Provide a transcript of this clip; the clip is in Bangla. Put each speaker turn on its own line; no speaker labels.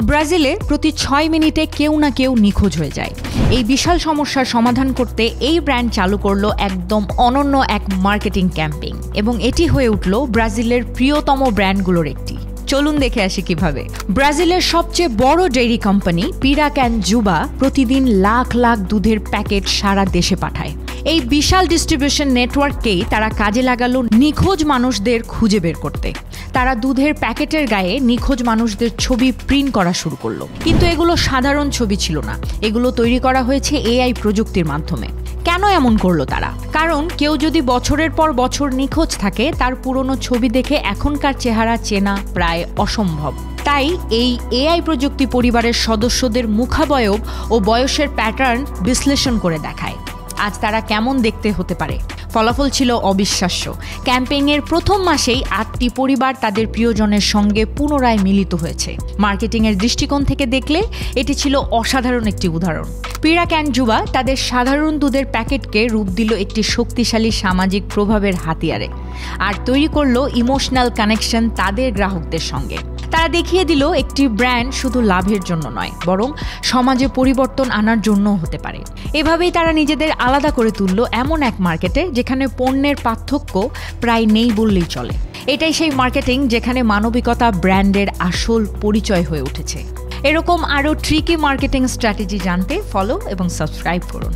ব্রাজিলে প্রতি 6 মিনিটে কেউ না কেউ নিখোঁজ হয়ে যায়। এই বিশাল সমস্যার সমাধান করতে এই ব্র্যান্ড চালু করলো একদম অনন্য এক মার্কেটিং ক্যাম্পেইন এবং এটি হয়ে উঠল ব্রাজিলের প্রিয়তম ব্র্যান্ডগুলোর একটি। চলুন দেখে আসি কিভাবে। ব্রাজিলের সবচেয়ে বড় ডেইরি কোম্পানি পিরাক্যানজুবা প্রতিদিন লাখ লাখ দুধের প্যাকেট সারা দেশে পাঠায়। এই বিশাল ডিস্ট্রিবিউশন নেটওয়ার্ককেই তারা কাজে লাগালো নিখোঁজ মানুষদের খুঁজে বের করতে। তারা দুধের প্যাকেটের গায়ে নিখোঁজ মানুষদের ছবি প্রিন্ট করা শুরু করলো। কিন্তু এগুলো সাধারণ ছবি ছিল না, এগুলো তৈরি করা হয়েছে এআই প্রযুক্তির মাধ্যমে। কেন এমন করলো তারা? কারণ কেউ যদি বছরের পর বছর নিখোঁজ থাকে, তার পুরনো ছবি দেখে এখনকার চেহারা চেনা প্রায় অসম্ভব। তাই এই এআই প্রযুক্তি পরিবারের সদস্যদের মুখাবয়ব ও বয়সের প্যাটার্ন বিশ্লেষণ করে দেখায় আজ তারা কেমন দেখতে হতে পারে। ফলাফল ছিল অবিশ্বাস্য। ক্যাম্পেইনের প্রথম মাসেই 8টি পরিবার তাদের প্রিয়জনের সঙ্গে পুনরায় মিলিত হয়েছে। মার্কেটিংয়ের দৃষ্টিকোণ থেকে দেখলে এটি ছিল অসাধারণ একটি উদাহরণ। পিরাক্যানজুবা তাদের সাধারণ দুধের প্যাকেটকে রূপ দিল একটি শক্তিশালী সামাজিক প্রভাবের হাতিয়ারে আর তৈরি করলো ইমোশনাল কানেকশন তাদের গ্রাহকদের সঙ্গে। তারা দেখিয়ে দিল একটি ব্র্যান্ড শুধু লাভের জন্য নয়, বরং সমাজে পরিবর্তন আনার জন্যও হতে পারে। এভাবেই তারা নিজেদের আলাদা করে তুলল এমন এক মার্কেটে যেখানে পণ্যের পার্থক্য প্রায় নেই বললেই চলে। এটাই সেই মার্কেটিং যেখানে মানবিকতা ব্র্যান্ডের আসল পরিচয় হয়ে উঠেছে। এরকম আরও ট্রিকি মার্কেটিং স্ট্র্যাটেজি জানতে ফলো এবং সাবস্ক্রাইব করুন।